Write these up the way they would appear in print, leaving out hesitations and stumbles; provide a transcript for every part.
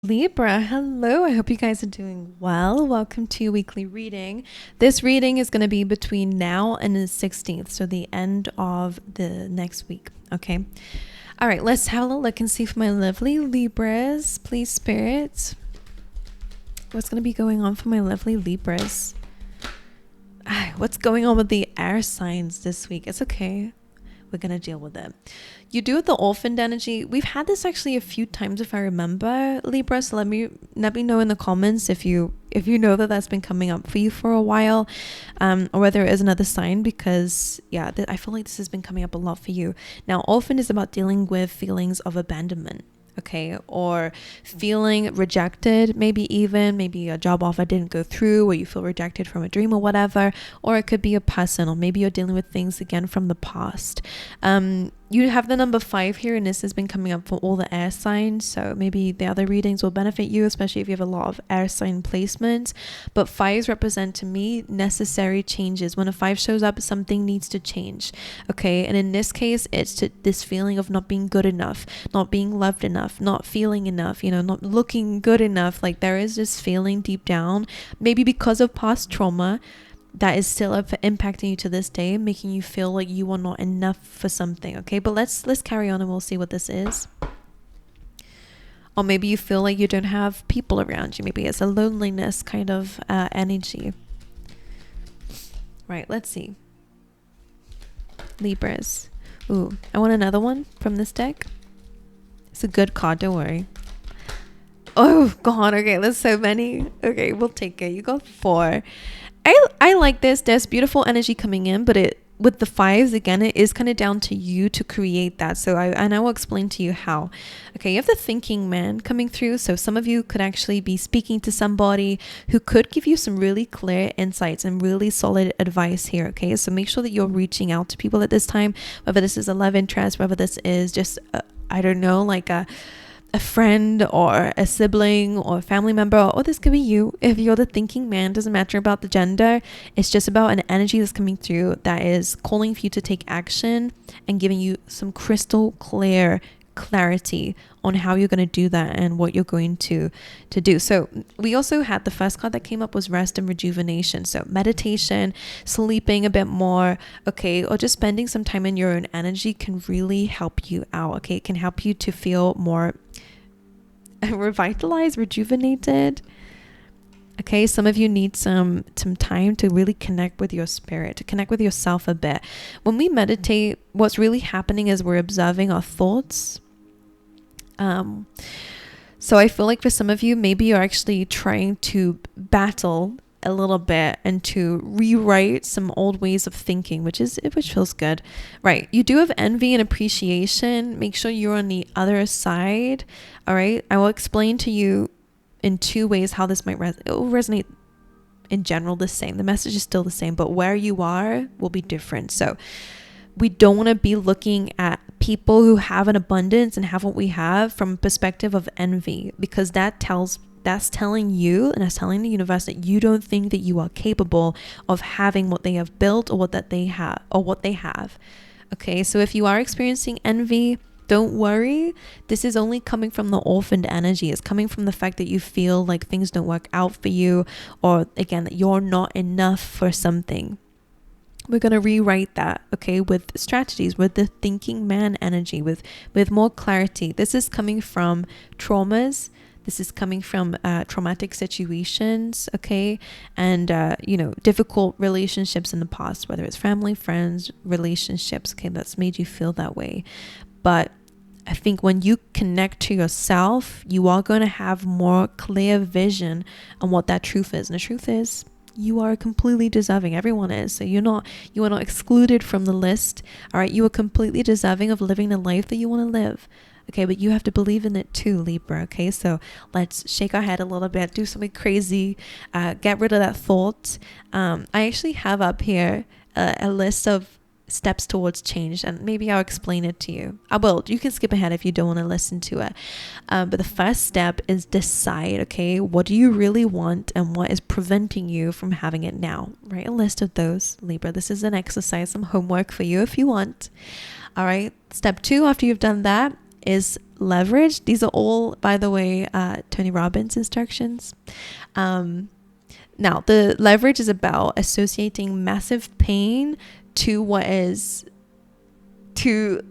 Libra, hello. I hope you guys are doing well. Welcome to your weekly reading. This reading is going to be between now and the 16th, so the end of the next week. Okay. All right, let's have a little look and see for my lovely Libras. Please, Spirit. What's going to be going on for my lovely Libras? What's going on with the air signs this week? It's okay. We're going to deal with it. You do have the orphaned energy. We've had this actually a few times, if I remember, Libra. So let me know in the comments if you know that that's been coming up for you for a while, or whether it is another sign, because I feel like this has been coming up a lot for you. Now, orphan is about dealing with feelings of abandonment. Okay, or feeling rejected, maybe a job offer didn't go through, or you feel rejected from a dream or whatever, or it could be a person, or maybe you're dealing with things again from the past. You have the number 5 here, and this has been coming up for all the air signs, so maybe the other readings will benefit you, especially if you have a lot of air sign placements. But 5s represent to me necessary changes. When a 5 shows up, something needs to change. Okay, and in this case, it's this feeling of not being good enough, not being loved enough, not feeling enough, not looking good enough. Like, there is this feeling deep down, maybe because of past trauma, that is still impacting you to this day, making you feel like you are not enough for something. Okay, but let's carry on and we'll see what this is. Or maybe you feel like you don't have people around you. Maybe it's a loneliness kind of energy. Right, let's see. Libras. Ooh, I want another one from this deck. It's a good card, don't worry. Oh god, okay, there's so many. Okay, we'll take it. You got 4. I like this. There's beautiful energy coming in, but with the 5s, again, it is kind of down to you to create that. So I will explain to you how. Okay, you have the thinking man coming through. So some of you could actually be speaking to somebody who could give you some really clear insights and really solid advice here. Okay, so make sure that you're reaching out to people at this time, whether this is a love interest, whether this is just, like a friend or a sibling or a family member, or this could be you. If you're the thinking man, doesn't matter about the gender. It's just about an energy that's coming through that is calling for you to take action and giving you some crystal clear clarity on how you're going to do that and what you're going to do. So we also had the first card that came up was rest and rejuvenation. So meditation, sleeping a bit more, okay, or just spending some time in your own energy can really help you out. Okay, it can help you to feel more revitalized, rejuvenated. Okay, some of you need some time to really connect with your spirit, to connect with yourself a bit. When we meditate, what's really happening is we're observing our thoughts. So I feel like for some of you, maybe you're actually trying to battle a little bit and to rewrite some old ways of thinking, which feels good. Right, you do have envy and appreciation. Make sure you're on the other side. All right, I will explain to you in 2 ways how this might it will resonate in general the same. The message is still the same, but where you are will be different. So we don't want to be looking at people who have an abundance and have what we have from a perspective of envy, because that's telling you, and that's telling the universe, that you don't think that you are capable of having what they have built or what they have. Okay, so if you are experiencing envy, don't worry. This is only coming from the orphaned energy. It's coming from the fact that you feel like things don't work out for you, or again, that you're not enough for something. We're going to rewrite that, okay, with strategies, with the thinking man energy, with more clarity. This is coming from traumas. This is coming from traumatic situations, okay, and difficult relationships in the past, whether it's family, friends, relationships, okay, that's made you feel that way. But I think when you connect to yourself, you are going to have more clear vision on what that truth is. And the truth is, you are completely deserving. Everyone is. So you are not excluded from the list. All right, you are completely deserving of living the life that you want to live. Okay, but you have to believe in it too, Libra. Okay, so let's shake our head a little bit, do something crazy, get rid of that thought. I actually have up here a list of steps towards change, and maybe I'll explain it to you. I will. You can skip ahead if you don't want to listen to it. But the first step is decide, okay, what do you really want and what is preventing you from having it now? Write a list of those, Libra. This is an exercise, some homework for you if you want. All right. Step 2, after you've done that, is leverage. These are all, by the way, Tony Robbins instructions. Now, the leverage is about associating massive pain to what is to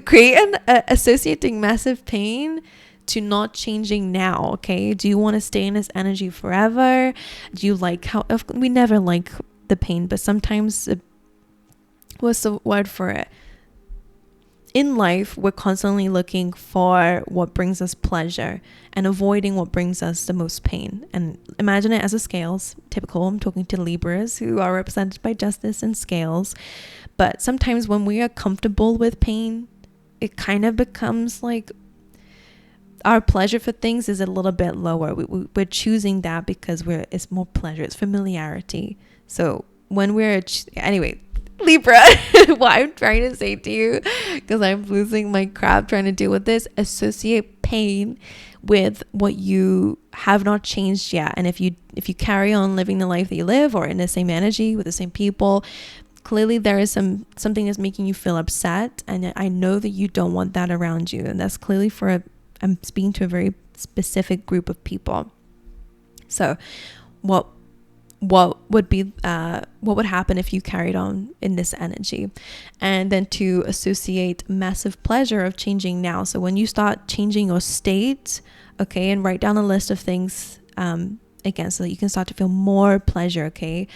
create an associating massive pain to not changing now. Okay, do you want to stay in this energy forever? Do you like how we never like the pain, but sometimes what's the word for it? In life, we're constantly looking for what brings us pleasure and avoiding what brings us the most pain. And imagine it as a scales. Typical, I'm talking to Libras who are represented by justice and scales. But sometimes when we are comfortable with pain, it kind of becomes like our pleasure for things is a little bit lower. We're choosing that because it's more pleasure. It's familiarity. So when anyway, Libra, what I'm trying to say to you, because I'm losing my crap trying to deal with this, associate pain with what you have not changed yet. And if you carry on living the life that you live, or in the same energy with the same people, clearly there is something that's making you feel upset, and I know that you don't want that around you. And that's clearly I'm speaking to a very specific group of people. So what would happen if you carried on in this energy? And then to associate massive pleasure of changing now. So when you start changing your state, okay, and write down a list of things again, so that you can start to feel more pleasure. Okay,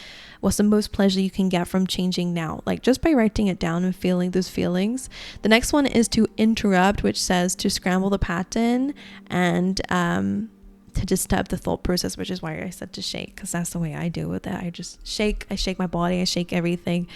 what's the most pleasure you can get from changing now? Like just by writing it down and feeling those feelings. The next one is to interrupt, which says to scramble the pattern and to disturb the thought process, which is why I said to shake, because that's the way I deal with it. I just shake. I shake my body. I shake everything,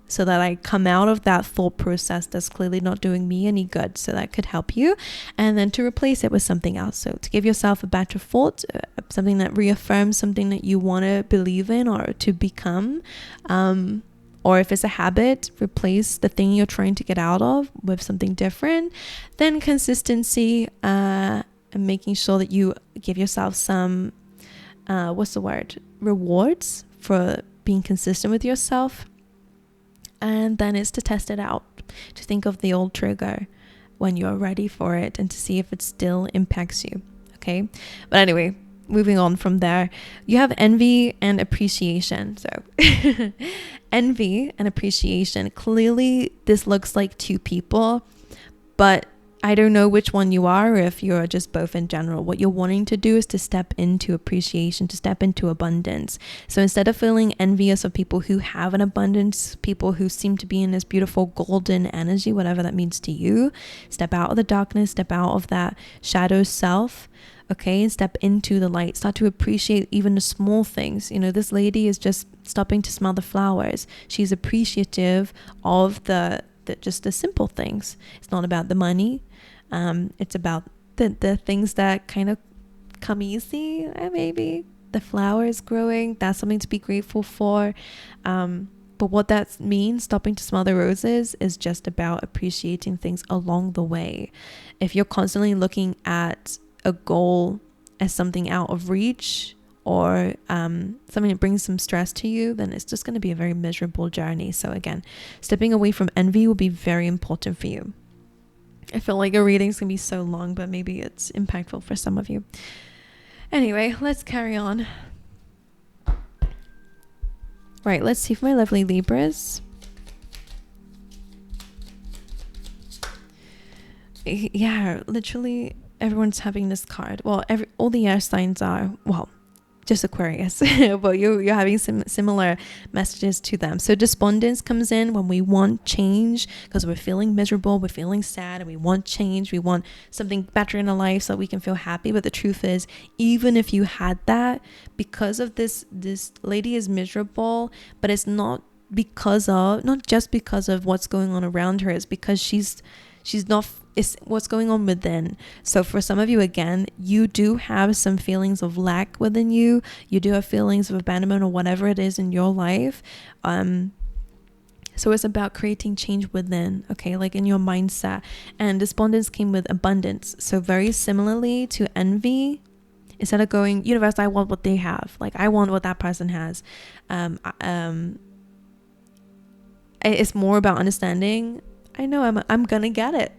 so that I come out of that thought process that's clearly not doing me any good. So that could help you. And then to replace it with something else. So to give yourself a better thought, something that reaffirms something that you want to believe in or to become. Or if it's a habit, replace the thing you're trying to get out of with something different. Then consistency, and making sure that you give yourself some, rewards for being consistent with yourself. And then it's to test it out, to think of the old trigger when you're ready for it and to see if it still impacts you. Okay. But anyway, moving on from there, you have envy and appreciation. So envy and appreciation. Clearly, this looks like two people, but I don't know which one you are, or if you're just both in general. What you're wanting to do is to step into appreciation, to step into abundance. So instead of feeling envious of people who have an abundance, people who seem to be in this beautiful golden energy, whatever that means to you, step out of the darkness, step out of that shadow self, okay, and step into the light. Start to appreciate even the small things. You know, this lady is just stopping to smell the flowers. She's appreciative of just the simple things. It's not about the money. It's about the things that kind of come easy. Maybe the flowers growing, that's something to be grateful for. But what that means, stopping to smell the roses, is just about appreciating things along the way. If you're constantly looking at a goal as something out of reach, or something that brings some stress to you, then it's just going to be a very miserable journey. So again, stepping away from envy will be very important for you. I feel like a reading's going to be so long, but maybe it's impactful for some of you. Anyway, let's carry on. Right, let's see for my lovely Libras. Yeah, literally everyone's having this card. Well, all the air signs are, well, just Aquarius, but you're having some similar messages to them. So despondence comes in when we want change, because we're feeling miserable, we're feeling sad, and we want change. We want something better in our life so that we can feel happy. But the truth is, even if you had that, because of this lady is miserable, but it's not just because of what's going on around her. It's because she's not, it's what's going on within. So for some of you, again, you do have some feelings of lack within you. You do have feelings of abandonment or whatever it is in your life. So it's about creating change within, okay, like in your mindset. And despondence came with abundance. So very similarly to envy, instead of going, universe, I want what they have. Like, I want what that person has. It's more about understanding I know I'm gonna get it.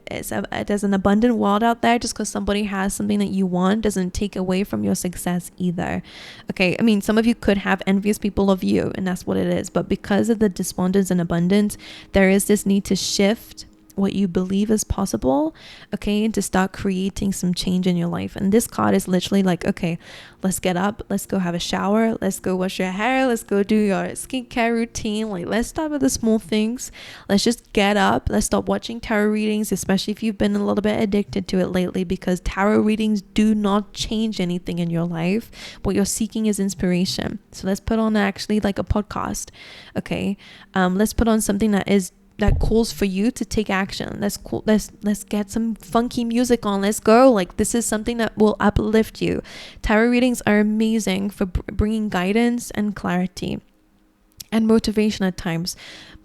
There's an abundant world out there. Just because somebody has something that you want doesn't take away from your success either. Okay, I mean, some of you could have envious people of you, and that's what it is. But because of the despondence and abundance, there is this need to shift what you believe is possible, okay, and to start creating some change in your life. And this card is literally like, okay, let's get up, let's go have a shower, let's go wash your hair, let's go do your skincare routine. Like, let's start with the small things. Let's just get up, let's stop watching tarot readings, especially if you've been a little bit addicted to it lately, because tarot readings do not change anything in your life. What you're seeking is inspiration. So let's put on actually like a podcast, okay. Let's put on something that calls for you to take action. Let's get some funky music on. Let's go. Like, this is something that will uplift you. Tarot readings are amazing for bringing guidance and clarity and motivation at times,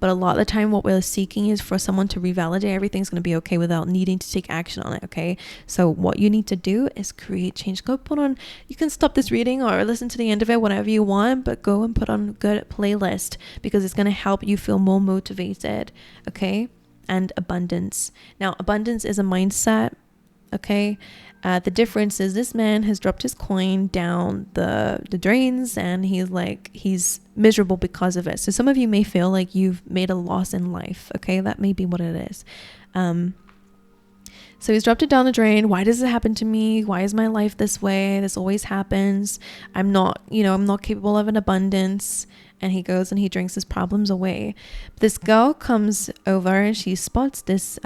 but a lot of the time what we're seeking is for someone to revalidate everything's going to be okay without needing to take action on it. Okay, so what you need to do is create change. Go put on, you can stop this reading or listen to the end of it, whatever you want, but go and put on a good playlist, because it's going to help you feel more motivated. Okay, and abundance. Now, abundance is a mindset. Okay, the difference is this man has dropped his coin down the drains, and he's miserable because of it. So some of you may feel like you've made a loss in life. Okay, that may be what it is. So he's dropped it down the drain. Why does it happen to me? Why is my life this way? This always happens. I'm not capable of an abundance. And he goes and he drinks his problems away. This girl comes over and she spots this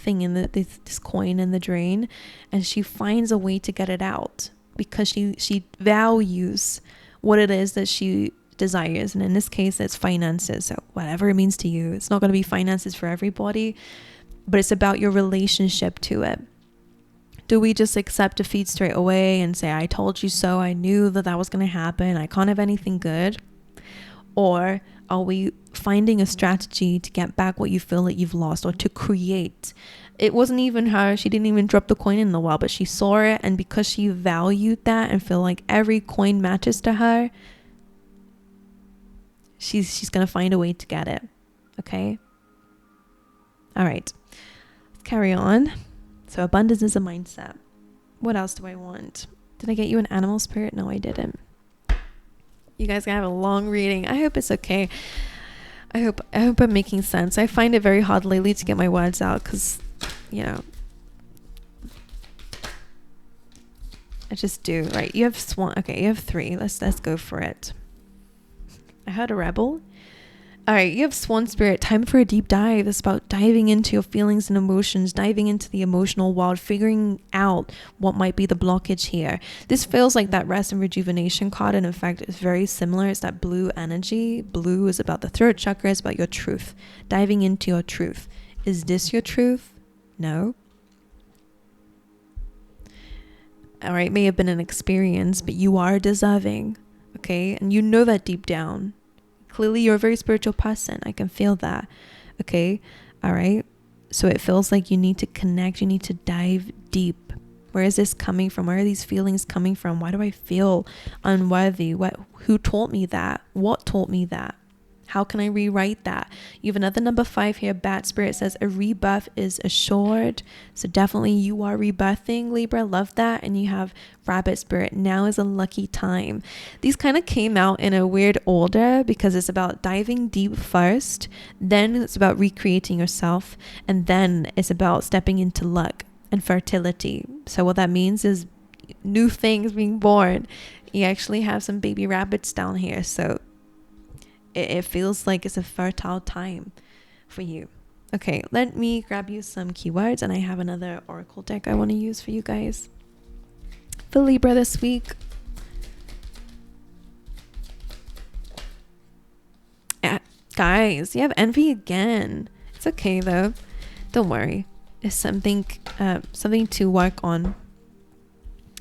thing in this coin in the drain, and she finds a way to get it out, because she values what it is that she desires. And in this case, it's finances. So whatever it means to you, it's not going to be finances for everybody, but it's about your relationship to it. Do we just accept defeat straight away and say, I told you so, I knew that was going to happen, I can't have anything good? Or are we finding a strategy to get back what you feel that you've lost, or to create? It wasn't even her. She didn't even drop the coin in the well, but she saw it. And because she valued that and feel like every coin matters to her, she's going to find a way to get it. Okay. All right. Let's carry on. So abundance is a mindset. What else do I want? Did I get you an animal spirit? No, I didn't. You guys gonna have a long reading. I hope it's okay. I hope I'm making sense. I find it very hard lately to get my words out, because, I just do. Right, you have swan. Okay, you have 3. Let's go for it. I heard a rebel. All right, you have swan spirit. Time for a deep dive. It's about diving into your feelings and emotions, diving into the emotional world, figuring out what might be the blockage here. This feels like that rest and rejuvenation card, and in fact, it's very similar. It's that blue energy. Blue is about the throat chakra. It's about your truth, diving into your truth. Is this your truth? No. All right, may have been an experience, but you are deserving, okay? And you know that deep down. Clearly, you're a very spiritual person. I can feel that. Okay. All right. So it feels like you need to connect. You need to dive deep. Where is this coming from? Where are these feelings coming from? Why do I feel unworthy? Who taught me that? What taught me that? How can I rewrite that? You have another number 5 here. Bat spirit says a rebirth is assured. So definitely you are rebirthing, Libra. Love that. And you have rabbit spirit. Now is a lucky time. These kind of came out in a weird order, because it's about diving deep first. Then it's about recreating yourself. And then it's about stepping into luck and fertility. So what that means is new things being born. You actually have some baby rabbits down here. So it feels like it's a fertile time for you. Okay, let me grab you some keywords, and I have another oracle deck I want to use for you guys for Libra this week. Guys, you have envy again. It's okay though. Don't worry. It's something to work on.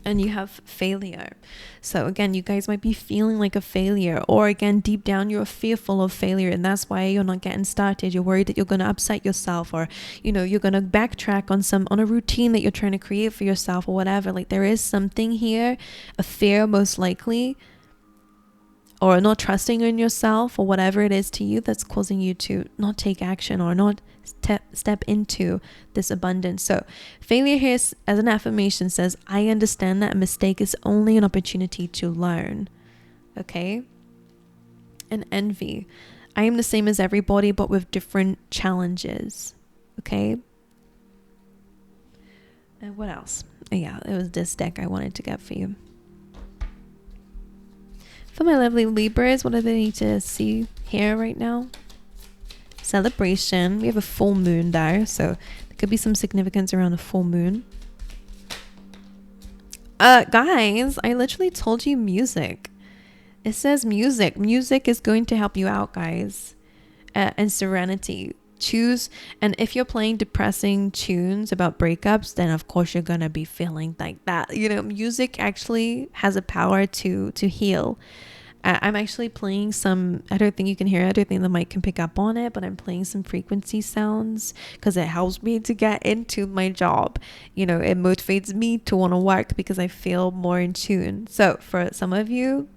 And you have failure. So again, you guys might be feeling like a failure, or again, deep down, you're fearful of failure, and that's why you're not getting started. You're worried that you're going to upset yourself, or, you're going to backtrack on a routine that you're trying to create for yourself, or whatever. Like, there is something here, a fear most likely or not trusting in yourself, or whatever it is to you that's causing you to not take action or not step into this abundance. So failure here as an affirmation says, I understand that a mistake is only an opportunity to learn. Okay. And envy, I am the same as everybody, but with different challenges. Okay. And what else? Yeah, it was this deck I wanted to get for you. For my lovely Libras, what do they need to see here right now? Celebration. We have a full moon there, so there could be some significance around the full moon. Guys, I literally told you music. It says music. Music is going to help you out, guys. And serenity. Choose, and if you're playing depressing tunes about breakups, then of course you're gonna be feeling like that. You know, music actually has a power to heal. I'm actually playing some, I don't think you can hear it, I don't think the mic can pick up on it, but I'm playing some frequency sounds because it helps me to get into my job. You know, it motivates me to want to work because I feel more in tune. So for some of you,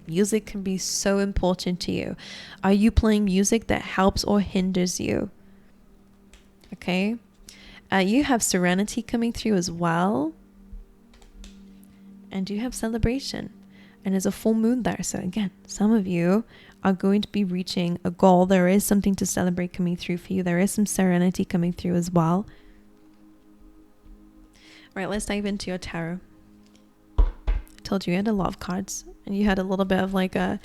music can be so important to you. Are you playing music that helps or hinders you? Okay. You have serenity coming through as well. And you have celebration. And there's a full moon there. So again, some of you are going to be reaching a goal. There is something to celebrate coming through for you. There is some serenity coming through as well. All right, let's dive into your tarot. Told you had a lot of cards, and you had a little bit of like a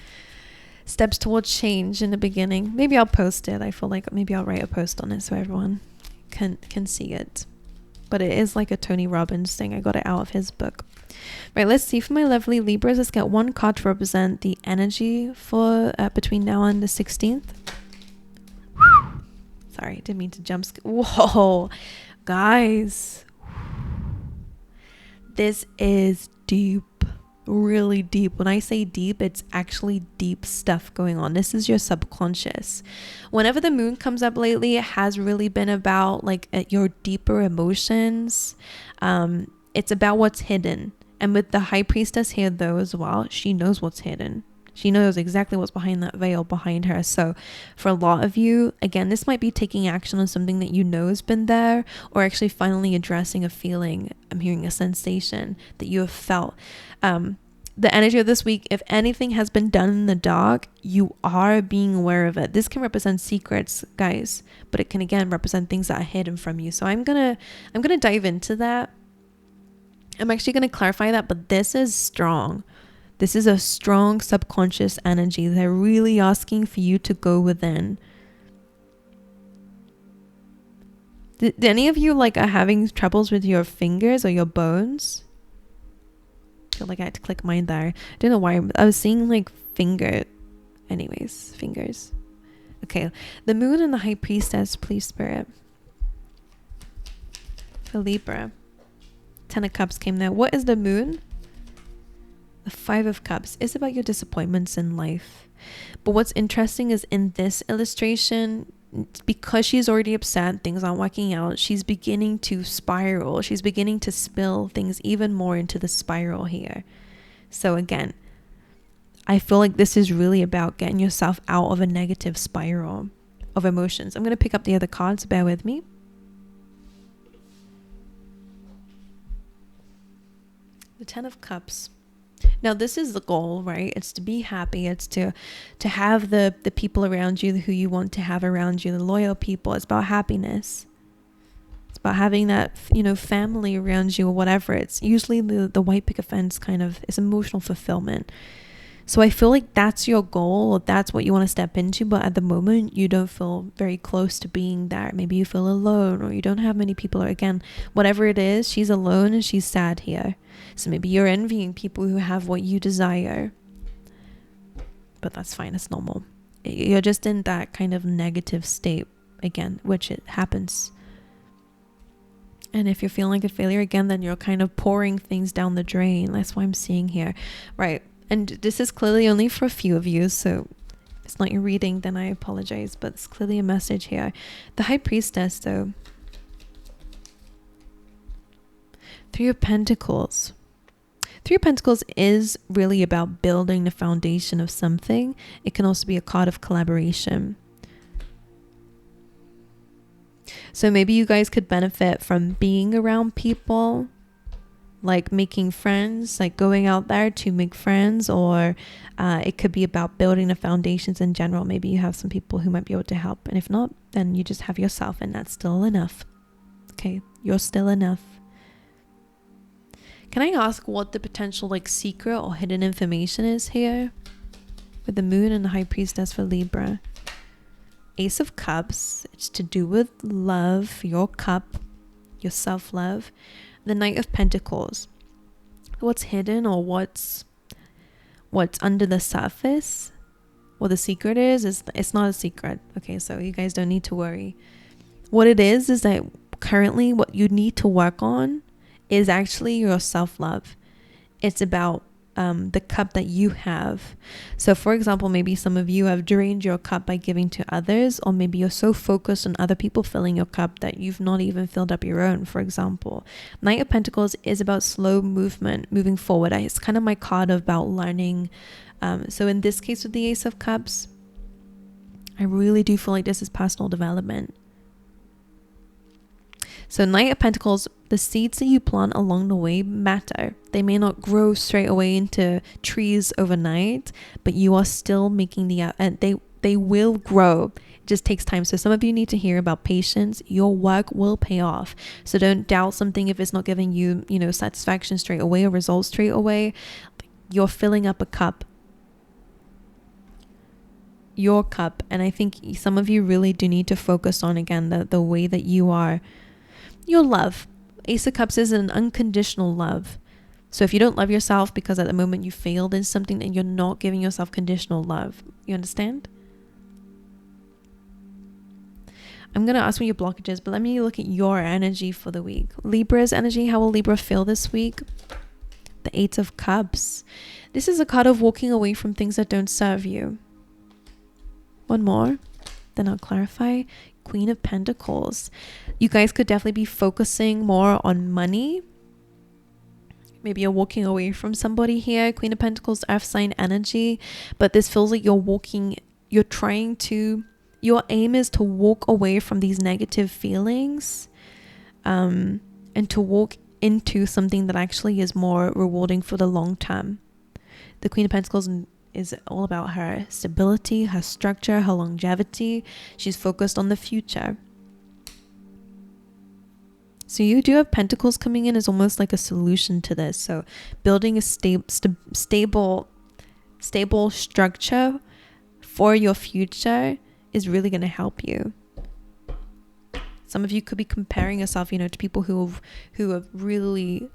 steps towards change in the beginning. Maybe I'll post it. I feel like maybe I'll write a post on it so everyone can see it. But it is like a Tony Robbins thing. I got it out of his book. Right, let's see for my lovely Libras. Let's get one card to represent the energy for between now and the 16th. Sorry, didn't mean to jump. Whoa, guys, this is deep. Really deep. When I say deep, it's actually deep stuff going on. This is your subconscious. Whenever the moon comes up lately, it has really been about like your deeper emotions. It's about what's hidden. And with the high priestess here though as well, she knows what's hidden. She knows exactly what's behind that veil behind her. So for a lot of you, again, this might be taking action on something that you know has been there, or actually finally addressing a feeling. I'm hearing a sensation that you have felt. The energy of this week, if anything has been done in the dark, you are being aware of it. This can represent secrets, guys, but it can again represent things that are hidden from you. So I'm gonna dive into that. I'm actually gonna clarify that, but this is strong. This is a strong subconscious energy. They're really asking for you to go within. Did any of you like are having troubles with your fingers or your bones? I feel like I had to click mine there. I don't know why. I was seeing like fingers. Okay, the moon and the high priestess, please spirit. For Libra. 10 of Cups came there. What is the moon? The 5 of Cups is about your disappointments in life. But what's interesting is in this illustration, because she's already upset, things aren't working out, she's beginning to spiral. She's beginning to spill things even more into the spiral here. So again, I feel like this is really about getting yourself out of a negative spiral of emotions. I'm going to pick up the other cards. Bear with me. The 10 of Cups. Now, this is the goal, right? It's to be happy. It's to have the people around you who you want to have around you, the loyal people. It's about happiness. It's about having that, family around you or whatever. It's usually the white picket fence kind of is emotional fulfillment. So I feel like that's your goal. That's what you want to step into. But at the moment, you don't feel very close to being there. Maybe you feel alone, or you don't have many people. Or again, whatever it is, she's alone and she's sad here. So maybe you're envying people who have what you desire. But that's fine. It's normal. You're just in that kind of negative state again, which it happens. And if you're feeling like a failure again, then you're kind of pouring things down the drain. That's what I'm seeing here. Right. And this is clearly only for a few of you, so if it's not your reading, then I apologize, but it's clearly a message here. The High Priestess, though. 3 of Pentacles. Three of Pentacles is really about building the foundation of something. It can also be a card of collaboration. So maybe you guys could benefit from being around people, like making friends, like going out there to make friends, or it could be about building the foundations in general. Maybe you have some people who might be able to help, and if not, then you just have yourself, and that's still enough. Okay, you're still enough. Can I ask what the potential like secret or hidden information is here with the Moon and the High Priestess for Libra? Ace of Cups, it's to do with love, your cup, your self-love. The Knight of Pentacles, what's hidden or what's under the surface, what the secret is it's not a secret. Okay, so you guys don't need to worry. What it is that currently what you need to work on is actually your self-love. It's about the cup that you have. So for example, maybe some of you have drained your cup by giving to others, or maybe you're so focused on other people filling your cup that you've not even filled up your own, for example. Knight of Pentacles is about slow movement, moving forward. It's kind of my card about learning. So in this case with the Ace of Cups, I really do feel like this is personal development. So Knight of Pentacles, the seeds that you plant along the way matter. They may not grow straight away into trees overnight, but you are still making they will grow. It just takes time. So some of you need to hear about patience. Your work will pay off. So don't doubt something if it's not giving you, satisfaction straight away or results straight away. You're filling up a cup. Your cup. And I think some of you really do need to focus on, again, the way that you are. Your love. Ace of Cups is an unconditional love. So if you don't love yourself because at the moment you failed in something, then you're not giving yourself conditional love. You understand? I'm going to ask what your blockage is, but let me look at your energy for the week. Libra's energy. How will Libra feel this week? The Eight of Cups. This is a card of walking away from things that don't serve you. One more, then I'll clarify. Queen of Pentacles. You guys could definitely be focusing more on money. Maybe you're walking away from somebody here. Queen of Pentacles, earth sign energy. But this feels like your aim is to walk away from these negative feelings and to walk into something that actually is more rewarding for the long term. The Queen of Pentacles is all about her stability, her structure, her longevity. She's focused on the future. So you do have Pentacles coming in as almost like a solution to this. So building a stable structure for your future is really going to help you. Some of you could be comparing yourself, to people who have really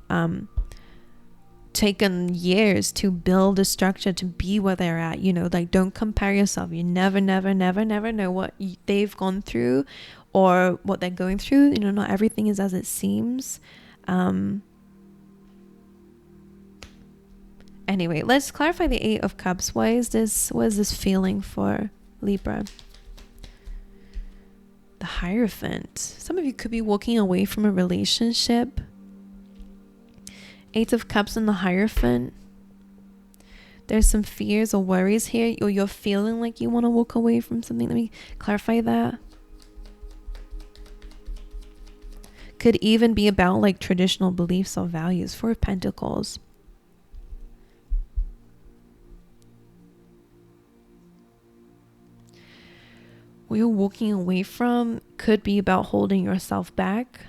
taken years to build a structure to be where they're at. Don't compare yourself. You never know what they've gone through or what they're going through. Not everything is as it seems. Anyway, let's clarify the Eight of Cups. What is this feeling for Libra? The Hierophant. Some of you could be walking away from a relationship. Eight of Cups and the Hierophant. There's some fears or worries here, or you're feeling like you want to walk away from something. Let me clarify that. Could even be about like traditional beliefs or values. Four of Pentacles. What you're walking away from could be about holding yourself back.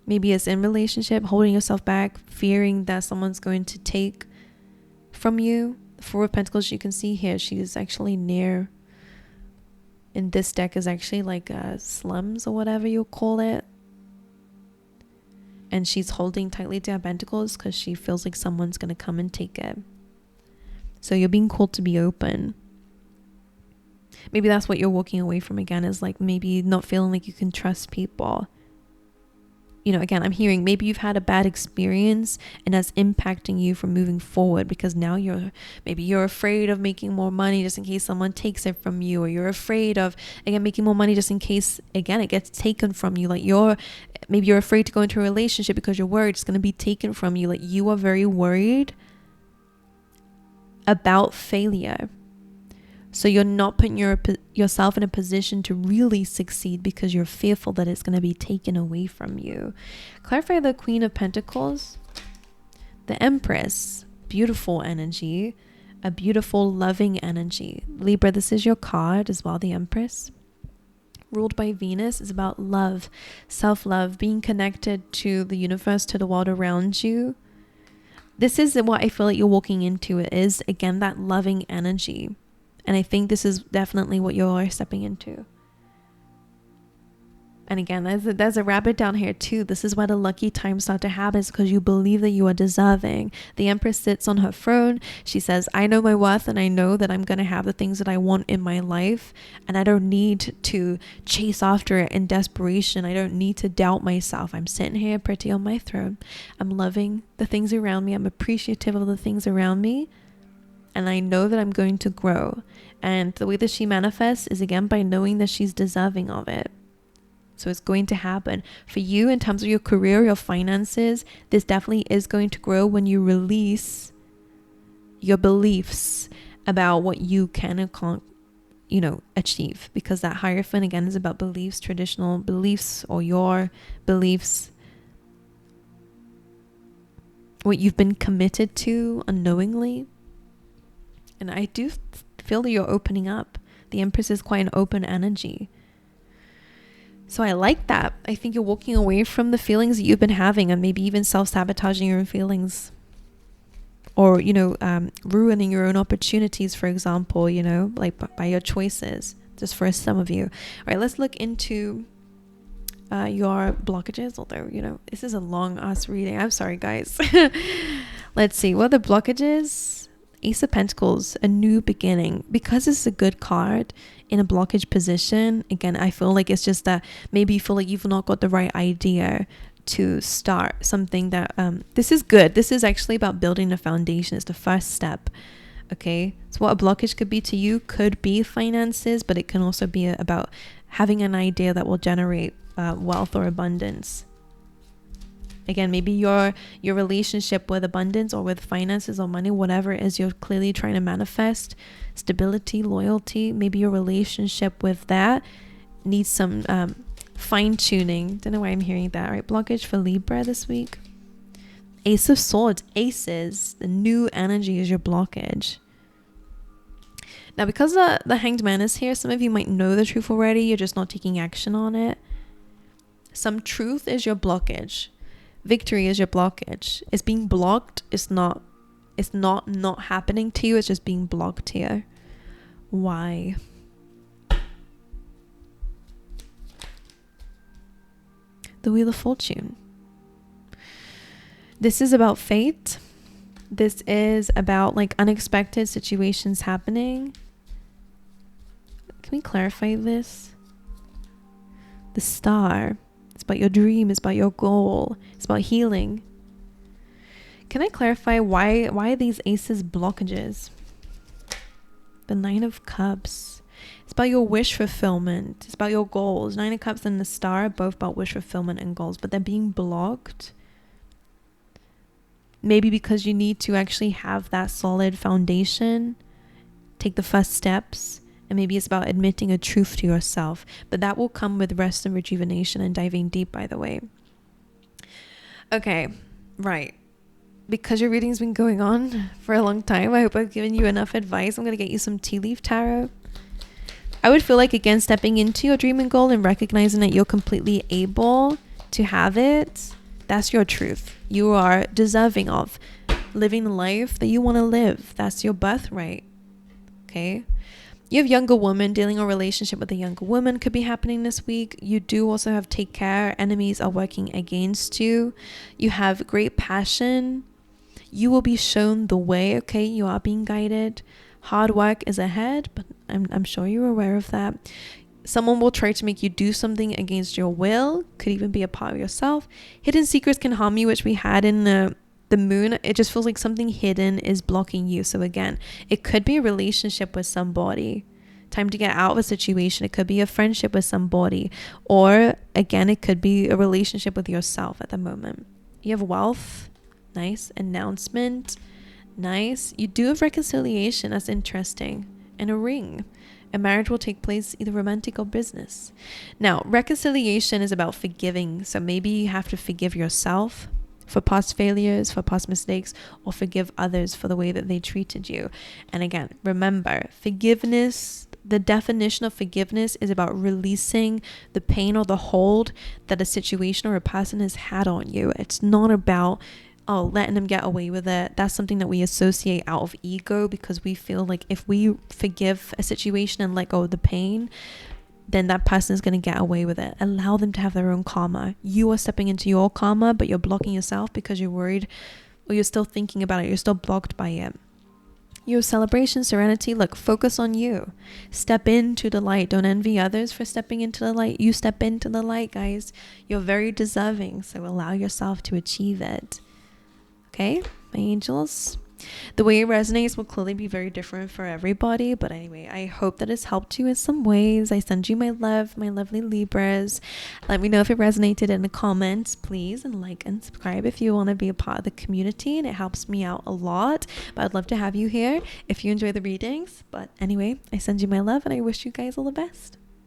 Maybe it's in relationship, holding yourself back, fearing that someone's going to take from you. The Four of Pentacles, you can see here, she's actually near, in this deck is actually like slums or whatever you call it. And she's holding tightly to her pentacles because she feels like someone's going to come and take it. So you're being called to be open. Maybe that's what you're walking away from again, is like maybe not feeling like you can trust people. again, I'm hearing maybe you've had a bad experience and that's impacting you from moving forward, because now you're afraid of making more money just in case someone takes it from you, or you're afraid of, again, making more money just in case, again, it gets taken from you. Like maybe you're afraid to go into a relationship because you're worried it's going to be taken from you. Like you are very worried about failure. So you're not putting yourself in a position to really succeed because you're fearful that it's going to be taken away from you. Clarify the Queen of Pentacles. The Empress. Beautiful energy. A beautiful, loving energy. Libra, this is your card as well, the Empress. Ruled by Venus, is about love, self-love, being connected to the universe, to the world around you. This is what I feel like you're walking into. It is, again, that loving energy. And I think this is definitely what you're stepping into. And again, there's a rabbit down here too. This is where the lucky times start to happen, is because you believe that you are deserving. The Empress sits on her throne. She says, I know my worth, and I know that I'm going to have the things that I want in my life. And I don't need to chase after it in desperation. I don't need to doubt myself. I'm sitting here pretty on my throne. I'm loving the things around me. I'm appreciative of the things around me. And I know that I'm going to grow. And the way that she manifests is, again, by knowing that she's deserving of it. So it's going to happen. For you, in terms of your career, your finances, this definitely is going to grow when you release your beliefs about what you can and can't, achieve. Because that Hierophant, again, is about beliefs, traditional beliefs, or your beliefs, what you've been committed to unknowingly. And I do feel that you're opening up. The Empress is quite an open energy. So I like that. I think you're walking away from the feelings that you've been having, and maybe even self-sabotaging your own feelings. Or, ruining your own opportunities, for example, like by your choices, just for some of you. All right, let's look into your blockages. Although, this is a long ass reading. I'm sorry, guys. Let's see. What are the blockages? Ace of Pentacles, a new beginning. Because it's a good card in a blockage position, again, I feel like it's just that maybe you feel like you've not got the right idea to start something that, this is good. This is actually about building a foundation. It's the first step. Okay. So what a blockage could be to you could be finances, but it can also be about having an idea that will generate wealth or abundance. Again, maybe your relationship with abundance or with finances or money, whatever it is you're clearly trying to manifest, stability, loyalty, maybe your relationship with that needs some fine-tuning. Don't know why I'm hearing that. All right, blockage for Libra this week. Ace of Swords, aces, the new energy is your blockage. Now, because the Hanged Man is here, some of you might know the truth already. You're just not taking action on it. Some truth is your blockage. Victory is your blockage. It's being blocked. It's not happening to you. It's just being blocked here. Why? The Wheel of Fortune. This is about fate. This is about like unexpected situations happening. Can we clarify this? The Star. It's about your dream. It's about your goal. It's about healing. Can I clarify why are these aces blockages? The Nine of Cups. It's about your wish fulfillment. It's about your goals. Nine of Cups and the Star are both about wish fulfillment and goals, but they're being blocked. Maybe because you need to actually have that solid foundation. Take the first steps. And maybe it's about admitting a truth to yourself. But that will come with rest and rejuvenation and diving deep, by the way. Okay, right. Because your reading's been going on for a long time, I hope I've given you enough advice. I'm going to get you some tea leaf tarot. I would feel like, again, stepping into your dream and goal and recognizing that you're completely able to have it. That's your truth. You are deserving of living the life that you want to live. That's your birthright. Okay? You have younger woman, dealing a relationship with a younger woman could be happening this week. You do also have take care. Enemies are working against you. You have great passion. You will be shown the way. Okay, you are being guided. Hard work is ahead, but I'm sure you're aware of that. Someone will try to make you do something against your will. Could even be a part of yourself. Hidden secrets can harm you, which we had in the moon. It just feels like something hidden is blocking you. So again, it could be a relationship with somebody. Time to get out of a situation. It could be a friendship with somebody. Or again, it could be a relationship with yourself at the moment. You have wealth. Nice. Announcement. Nice. You do have reconciliation. That's interesting. And a ring. A marriage will take place, either romantic or business. Now, reconciliation is about forgiving. So maybe you have to forgive yourself for past failures, for past mistakes, or forgive others for the way that they treated you. And again, remember, forgiveness, the definition of forgiveness is about releasing the pain or the hold that a situation or a person has had on you. It's not about letting them get away with it. That's something that we associate out of ego, because we feel like if we forgive a situation and let go of the pain, then that person is going to get away with it. Allow them to have their own karma. You are stepping into your karma, but you're blocking yourself because you're worried, or you're still thinking about it. You're still blocked by it. Your celebration, serenity, look, focus on you. Step into the light. Don't envy others for stepping into the light. You step into the light, guys. You're very deserving, so allow yourself to achieve it. Okay, my angels. The way it resonates will clearly be very different for everybody. But anyway, I hope that it's helped you in some ways. I send you my love, my lovely Libras. Let me know if it resonated in the comments, please. And like and subscribe if you want to be a part of the community. And it helps me out a lot. But I'd love to have you here if you enjoy the readings. But anyway, I send you my love and I wish you guys all the best.